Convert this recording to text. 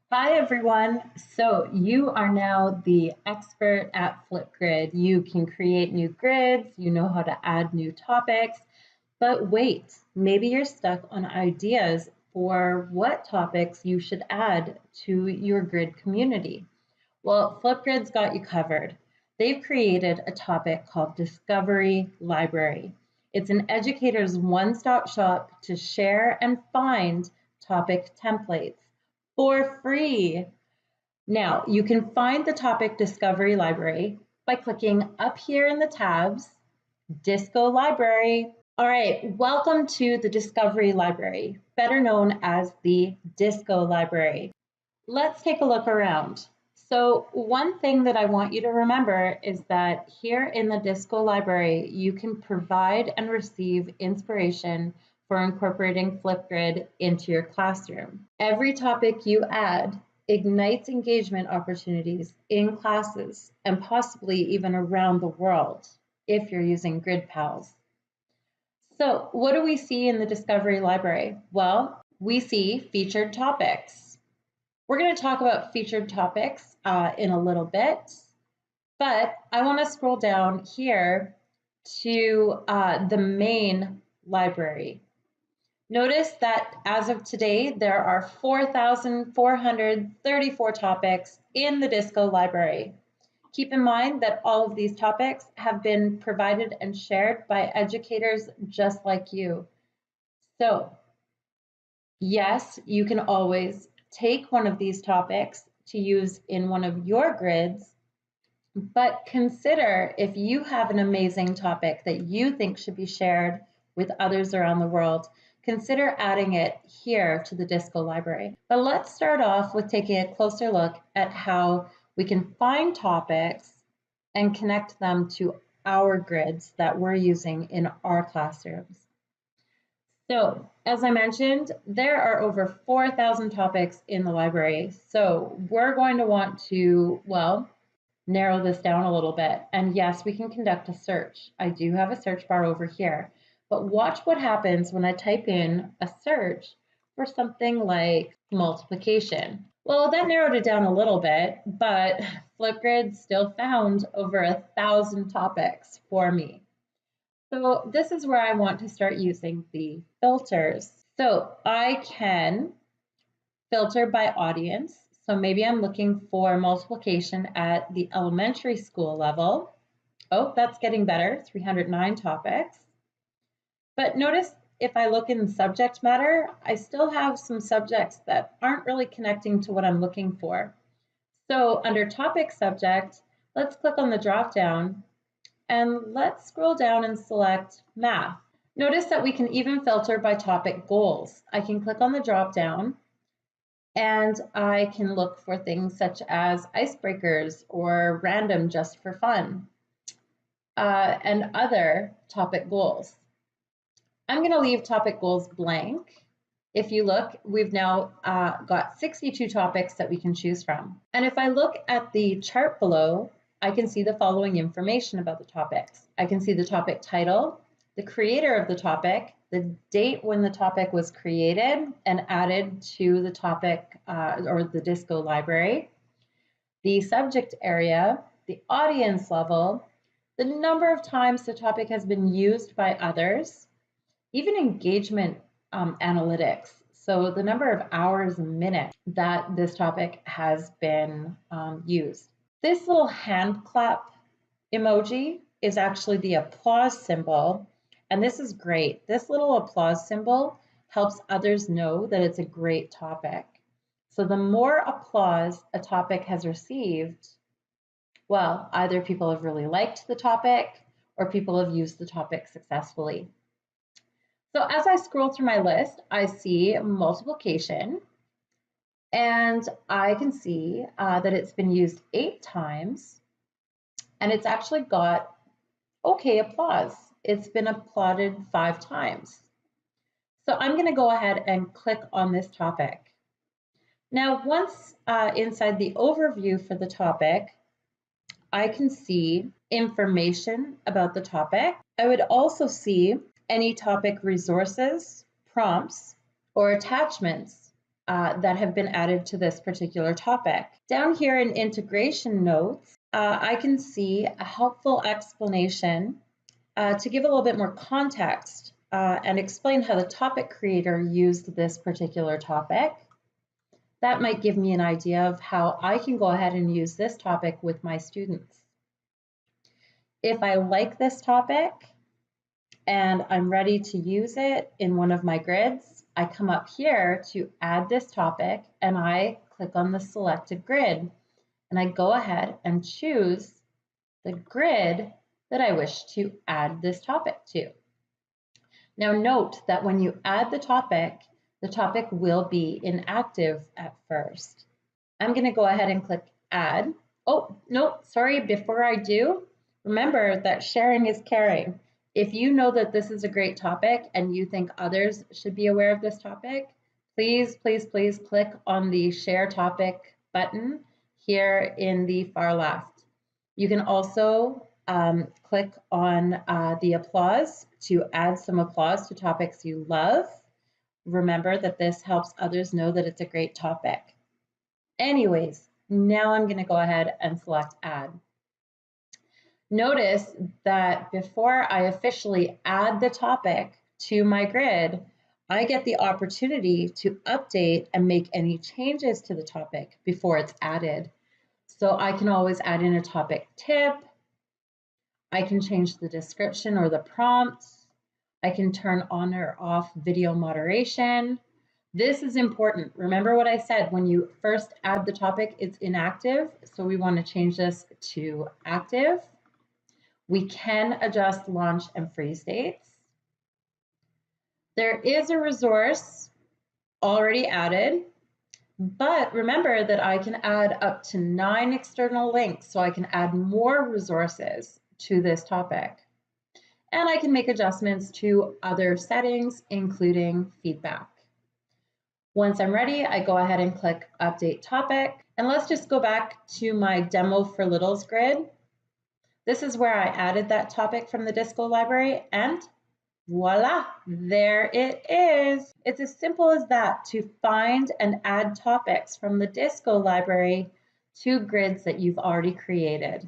Hi, everyone. So you are now the expert at FlipGrid. You can create new grids, you know how to add new topics, but wait, maybe you're stuck on ideas for what topics you should add to your grid community. Well, FlipGrid's got you covered. They've created a topic called Discovery Library. It's an educator's one-stop shop to share and find topic templates for free. Now, you can find the topic Discovery Library by clicking up here in the tabs, Disco Library. All right, welcome to the Discovery Library, better known as the Disco Library. Let's take a look around. So one thing that I want you to remember is that here in the Disco Library, you can provide and receive inspiration for incorporating FlipGrid into your classroom. Every topic you add ignites engagement opportunities in classes and possibly even around the world if you're using Grid Pals. So what do we see in the Discovery Library? Well, we see featured topics. We're going to talk about featured topics in a little bit, but I want to scroll down here to the main library. Notice that as of today, there are 4,434 topics in the Disco library. Keep in mind that all of these topics have been provided and shared by educators just like you. So, yes, you can always take one of these topics to use in one of your grids, but consider if you have an amazing topic that you think should be shared with others around the world, consider adding it here to the Disco library. But let's start off with taking a closer look at how we can find topics and connect them to our grids that we're using in our classrooms. So, as I mentioned, there are over 4,000 topics in the library. So we're going to want to, well, narrow this down a little bit. And yes, we can conduct a search. I do have a search bar over here, but watch what happens when I type in a search for something like multiplication. Well, that narrowed it down a little bit, but FlipGrid still found over 1,000 topics for me. So this is where I want to start using the filters. So I can filter by audience. So maybe I'm looking for multiplication at the elementary school level. Oh, that's getting better, 309 topics. But notice if I look in subject matter, I still have some subjects that aren't really connecting to what I'm looking for. So under topic subject, let's click on the drop down and let's scroll down and select math. Notice that we can even filter by topic goals. I can click on the drop down and I can look for things such as icebreakers or random just for fun and other topic goals. I'm going to leave topic goals blank. If you look, we've now got 62 topics that we can choose from. And if I look at the chart below, I can see the following information about the topics. I can see the topic title, the creator of the topic, the date when the topic was created and added to the topic or the Disco library, the subject area, the audience level, the number of times the topic has been used by others, even engagement analytics. So the number of hours and minutes that this topic has been used. This little hand clap emoji is actually the applause symbol, and this is great. This little applause symbol helps others know that it's a great topic. So the more applause a topic has received, well, either people have really liked the topic or people have used the topic successfully. So as I scroll through my list, I see multiplication, and I can see that it's been used 8 times, and it's actually got okay applause. It's been applauded 5 times. So I'm going to go ahead and click on this topic. Now, once inside the overview for the topic, I can see information about the topic. I would also see any topic resources, prompts, or attachments that have been added to this particular topic. Down here in integration notes, I can see a helpful explanation to give a little bit more context and explain how the topic creator used this particular topic. That might give me an idea of how I can go ahead and use this topic with my students. If I like this topic and I'm ready to use it in one of my grids, I come up here to add this topic and I click on the selected grid and I go ahead and choose the grid that I wish to add this topic to. Now note that when you add the topic will be inactive at first. I'm going to go ahead and click add. Oh, no, sorry, before I do, remember that sharing is caring. If you know that this is a great topic and you think others should be aware of this topic, please, please, please click on the share topic button here in the far left. You can also click on the applause to add some applause to topics you love. Remember that this helps others know that it's a great topic. Anyways, now I'm going to go ahead and select add. Notice that before I officially add the topic to my grid, I get the opportunity to update and make any changes to the topic before it's added. So I can always add in a topic tip. I can change the description or the prompts. I can turn on or off video moderation. This is important. Remember what I said, when you first add the topic, it's inactive. So we want to change this to active. We can adjust launch and freeze dates. There is a resource already added, but remember that I can add up to 9 external links, so I can add more resources to this topic. And I can make adjustments to other settings, including feedback. Once I'm ready, I go ahead and click Update Topic. And let's just go back to my Demo for Littles grid. This is where I added that topic from the Disco library, and voila, there it is. It's as simple as that to find and add topics from the Disco library to grids that you've already created.